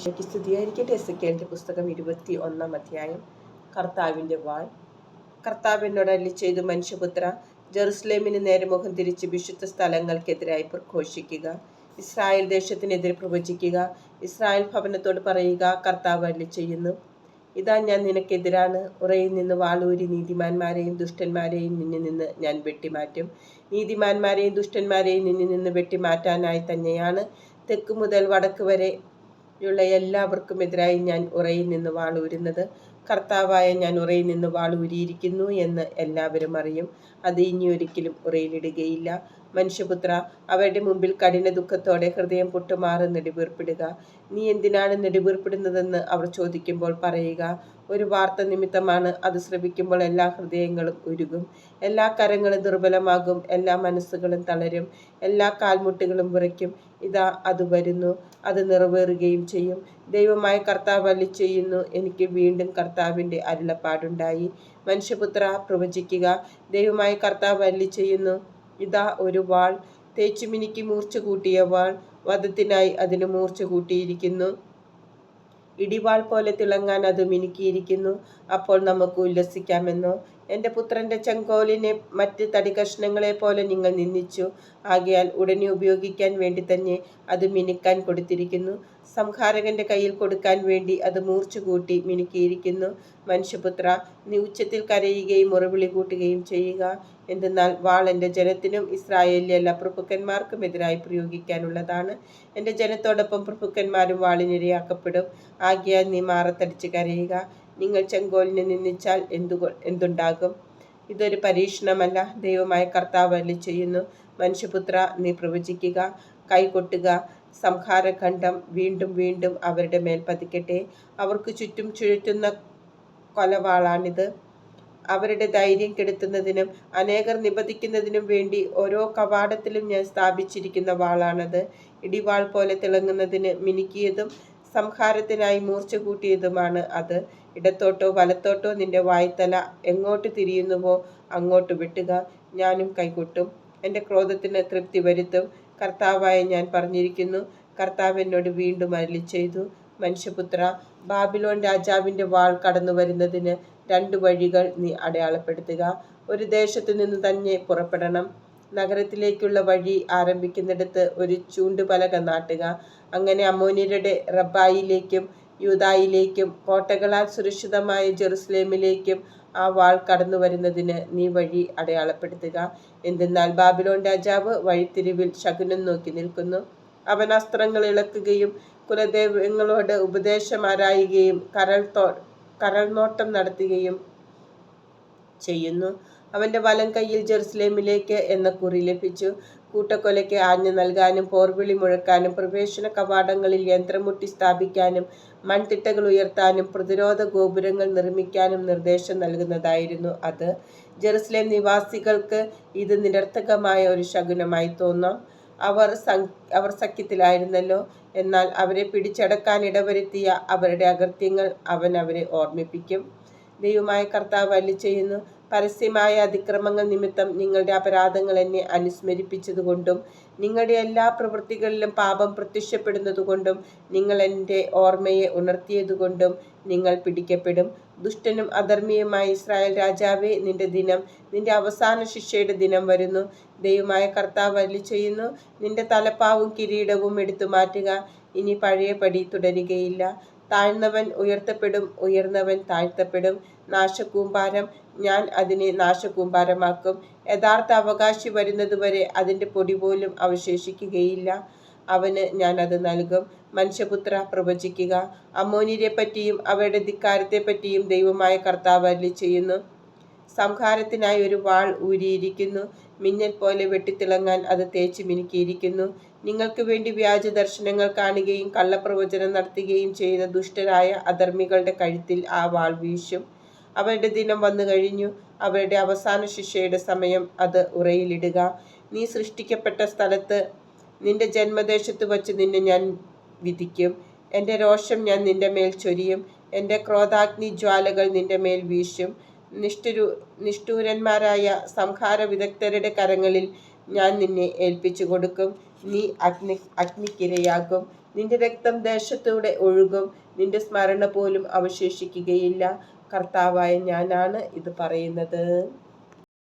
ഈശോയ്ക്ക് സ്തുതിയായിരിക്കട്ടെ. എസെക്കിയേലിന്റെ പുസ്തകം 21 അധ്യായം. കർത്താവിന്റെ വാൾ. കർത്താവ് എന്നോട് അരുളിച്ചെയ്തു, മനുഷ്യപുത്ര, ജെറുസലേമിന് നേരെ മുഖം തിരിച്ച് വിശുദ്ധ സ്ഥലങ്ങൾക്കെതിരായി പ്രഘോഷിക്കുക. ഇസ്രായേൽ ദേശത്തിനെതിരെ പ്രവചിക്കുക. ഇസ്രായേൽ ഭവനത്തോട് പറയുക, കർത്താവ് അരുളിച്ചെയ്യുന്നു, ഇതാ ഞാൻ നിനക്കെതിരാണ്. ഉറയിൽ നിന്ന് വാളൂരി നീതിമാന്മാരെയും ദുഷ്ടന്മാരെയും നിന്നിൽ നിന്ന് ഞാൻ വെട്ടിമാറ്റും. നീതിമാന്മാരെയും ദുഷ്ടന്മാരെയും നിന്നിൽ നിന്ന് വെട്ടിമാറ്റാനായി തന്നെയാണ് തെക്ക് മുതൽ വടക്ക് വരെയുള്ള എല്ലാവർക്കും എതിരായി ഞാൻ ഉറയിൽ നിന്ന് വാളൂരുന്നത്. കർത്താവായ ഞാൻ ഉറയിൽ നിന്ന് വാളൂരിയിരിക്കുന്നു എന്ന് എല്ലാവരും അറിയും. അത് ഇനി ഒരിക്കലും ഉറയിലിടുകയില്ല. മനുഷ്യപുത്ര, അവരുടെ മുമ്പിൽ കഠിന ദുഃഖത്തോടെ ഹൃദയം പൊട്ടുമാറി നെടുവീർപ്പിടുക. നീ എന്തിനാണ് നെടുവീർപ്പിടുന്നതെന്ന് അവർ ചോദിക്കുമ്പോൾ പറയുക, ഒരു വാർത്ത നിമിത്തമാണ്. അത് ശ്രവിക്കുമ്പോൾ എല്ലാ ഹൃദയങ്ങളും ഉരുകും, എല്ലാ കരങ്ങളും ദുർബലമാകും, എല്ലാ മനസ്സുകളും തളരും, എല്ലാ കാൽമുട്ടുകളും വിറയ്ക്കും. ഇതാ അത് വരുന്നു, അത് നിറവേറുകയും ചെയ്യും. ദൈവമായ കർത്താവ് അരുളിച്ചെയ്യുന്നു, എനിക്ക് വീണ്ടും കർത്താവിൻ്റെ അരുളപ്പാടുണ്ടായി. മനുഷ്യപുത്ര, പ്രവചിക്കുക. ദൈവമായ കർത്താവ് അരുളിച്ചെയ്യുന്നു, ഇതാ ഒരു വാൾ, തേച്ചുമിനുക്കി മൂർച്ച കൂട്ടിയ വാൾ, വധത്തിനായി അതിന് മൂർച്ച കൂട്ടിയിരിക്കുന്നു. ഇടിവാൾ പോലെ തിളങ്ങാൻ അത് മിനുക്കിയിരിക്കുന്നു. അപ്പോൾ നമുക്ക് ഉല്ലസിക്കാമെന്നോ? എൻ്റെ പുത്രൻ്റെ ചെങ്കോലിനെ മറ്റ് തടികഷ്ണങ്ങളെ പോലെ നിങ്ങൾ നിന്ദിച്ചു. ആകയാൽ ഉടനെ ഉപയോഗിക്കാൻ വേണ്ടി തന്നെ അത് മിനുക്കാൻ കൊടുത്തിരിക്കുന്നു. സംഹാരകന്റെ കയ്യിൽ കൊടുക്കാൻ വേണ്ടി അത് മൂർച്ച കൂട്ടി മിനുക്കിയിരിക്കുന്നു. മനുഷ്യപുത്ര, നീ ഉച്ചത്തിൽ കരയുകയും മുറവിളി കൂട്ടുകയും ചെയ്യുക. എന്തെന്നാൽ വാൾ എൻ്റെ ജനത്തിനും ഇസ്രായേലിലെ എല്ലാ പ്രഭുക്കന്മാർക്കും എതിരായി പ്രയോഗിക്കാനുള്ളതാണ്. എൻ്റെ ജനത്തോടൊപ്പം പ്രഭുക്കന്മാരും വാളിനിരയാക്കപ്പെടും. ആകയാൽ നീ മാറത്തടിച്ച് കരയുക. നിങ്ങൾ ചെങ്കോലിനെ നിന്ദിച്ചാൽ എന്തുണ്ടാകും? ഇതൊരു പരീക്ഷണമല്ല, ദൈവമായ കർത്താവ് അരുളിച്ചെയ്യുന്നു. മനുഷ്യപുത്ര, നീ പ്രവചിക്കുക, കൈകൊട്ടുക. സംഹാരഖണ്ഡം വീണ്ടും വീണ്ടും അവരുടെ മേൽ പതിക്കട്ടെ. അവർക്ക് ചുറ്റും ചുഴറ്റുന്ന കൊലവാളാണിത്. അവരുടെ ധൈര്യം കെടുത്തുന്നതിനും അനേകർ നിബന്ധിക്കുന്നതിനും വേണ്ടി ഓരോ കവാടത്തിലും ഞാൻ സ്ഥാപിച്ചിരിക്കുന്ന വാളാണത്. ഇടിവാൾ പോലെ തിളങ്ങുന്നതിന് മിനുക്കിയതും സംഹാരത്തിനായി മൂർച്ച കൂട്ടിയതുമാണ് അത്. ഇടത്തോട്ടോ വലത്തോട്ടോ നിന്റെ വായ്ത്തല എങ്ങോട്ട് തിരിയുന്നുവോ അങ്ങോട്ട് വെട്ടുക. ഞാനും കൈകൊട്ടും, എൻ്റെ ക്രോധത്തിന് തൃപ്തി വരുത്തും. കർത്താവായ ഞാൻ പറഞ്ഞിരിക്കുന്നു. കർത്താവ് എന്നോട് വീണ്ടും അരുളിച്ചെയ്തു, മനുഷ്യപുത്ര, ബാബിലോൺ രാജാവിൻ്റെ വാൾ കടന്നു വരുന്നതിന് 2 വഴികൾ നീ അടയാളപ്പെടുത്തുക. ഒരു ദേശത്തു നിന്ന് തന്നെ പുറപ്പെടണം. നഗരത്തിലേക്കുള്ള വഴി ആരംഭിക്കുന്നിടത്ത് ഒരു ചൂണ്ടുപലക നാട്ടുക. അങ്ങനെ അമ്മോന്യരുടെ റബ്ബായിലേക്കും യൂദായിലേക്കും കോട്ടകളാൽ സുരക്ഷിതമായ ജെറുസലേമിലേക്കും ആ വാൾ കടന്നു വരുന്നതിന് നീ വഴി അടയാളപ്പെടുത്തുക. എന്തെന്നാൽ ബാബിലോൺ രാജാവ് വഴിത്തിരിവിൽ ശകുനം നോക്കി നിൽക്കുന്നു. അവൻ അസ്ത്രങ്ങൾ ഇളക്കുകയും കുലദൈവങ്ങളോട് ഉപദേശം ആരായുകയും കരൾനോട്ടം നടത്തുകയും ചെയ്യുന്നു. അവൻ്റെ വലം കൈയിൽ ജെറുസലേമിലേക്ക് എന്ന കുറി ലഭിച്ചു. കൂട്ടക്കൊലയ്ക്ക് ആജ്ഞ നൽകാനും പോർവിളി മുഴക്കാനും പ്രവേശന കവാടങ്ങളിൽ യന്ത്രമുട്ടി സ്ഥാപിക്കാനും മൺതിട്ടകൾ ഉയർത്താനും പ്രതിരോധ ഗോപുരങ്ങൾ നിർമ്മിക്കാനും നിർദ്ദേശം നൽകുന്നതായിരുന്നു അത്. ജെറുസലേം നിവാസികൾക്ക് ഇത് നിരർത്ഥകമായ ഒരു ശകുനമായി തോന്നാം. അവർ സഖ്യത്തിലായിരുന്നല്ലോ. എന്നാൽ അവരെ പിടിച്ചടക്കാൻ ഇടവരുത്തിയ അവരുടെ അകൃത്യങ്ങൾ അവൻ അവരെ ഓർമ്മിപ്പിക്കും. ദൈവമായ കർത്താവ് അരുളിച്ചെയ്യുന്നു, പരസ്യമായ അതിക്രമങ്ങൾ നിമിത്തം നിങ്ങളുടെ അപരാധങ്ങൾ എന്നെ അനുസ്മരിപ്പിച്ചതുകൊണ്ടും നിങ്ങളുടെ എല്ലാ പ്രവൃത്തികളിലും പാപം പ്രത്യക്ഷപ്പെടുന്നതുകൊണ്ടും നിങ്ങൾ എൻ്റെ ഓർമ്മയെ ഉണർത്തിയതുകൊണ്ടും നിങ്ങൾ പിടിക്കപ്പെടും. ദുഷ്ടനും അധർമ്മിയുമായ ഇസ്രായേൽ രാജാവേ, നിന്റെ അവസാന ശിക്ഷയുടെ ദിനം വരുന്നു. ദൈവമായ കർത്താവ് അരുളിച്ചെയ്യുന്നു, നിന്റെ തലപ്പാവും കിരീടവും എടുത്തു മാറ്റുക. ഇനി പഴയപടി തുടരുകയില്ല. താഴ്ന്നവൻ ഉയർത്തപ്പെടും, ഉയർന്നവൻ താഴ്ത്തപ്പെടും. നാശകൂമ്പാരം, ഞാൻ അതിനെ നാശകൂമ്പാരമാക്കും. യഥാർത്ഥ അവകാശി വരുന്നതുവരെ അതിൻ്റെ പൊടി പോലും അവശേഷിക്കുകയില്ല. അവന് ഞാൻ അത് നൽകും. മനുഷ്യപുത്ര, പ്രവചിക്കുക. അമ്മോന്യരെ പറ്റിയും അവരുടെ ധിക്കാരത്തെപ്പറ്റിയും ദൈവമായ കർത്താവ് അരുളിച്ചെയ്യുന്നു, സംഹാരത്തിനായി ഒരു വാൾ ഊരിയിരിക്കുന്നു. മിന്നൽ പോലെ വെട്ടിത്തിളങ്ങാൻ അത് തേച്ച് മിനുക്കിയിരിക്കുന്നു. നിങ്ങൾക്ക് വേണ്ടി വ്യാജ ദർശനങ്ങൾ കാണുകയും കള്ളപ്രവചനം നടത്തുകയും ചെയ്യുന്ന ദുഷ്ടരായ അധർമ്മികളുടെ കഴുത്തിൽ ആ വാൾ വീശും. അവരുടെ ദിനം വന്നു കഴിഞ്ഞു, അവരുടെ അവസാന ശിക്ഷയുടെ സമയം. അത് ഉറയിലിടുക. നീ സൃഷ്ടിക്കപ്പെട്ട സ്ഥലത്ത്, നിന്റെ ജന്മദേശത്ത് വച്ച് നിന്നെ ഞാൻ വിധിക്കും. എൻ്റെ രോഷം ഞാൻ നിന്റെ മേൽ ചൊരിയും. എൻ്റെ ക്രോധാഗ്നി ജ്വാലകൾ നിന്റെ മേൽ വീശും. നിഷ്ഠൂരന്മാരായ സംഹാര വിദഗ്ധരുടെ കരങ്ങളിൽ ഞാൻ നിന്നെ ഏൽപ്പിച്ചു കൊടുക്കും. നീ അഗ്നിക്കിരയാകും. നിന്റെ രക്തം ദേശത്തൂടെ ഒഴുകും, നിന്റെ സ്മരണ പോലും അവശേഷിക്കുകയില്ല. കർത്താവായ ഞാനാണ് ഇത് പറയുന്നത്.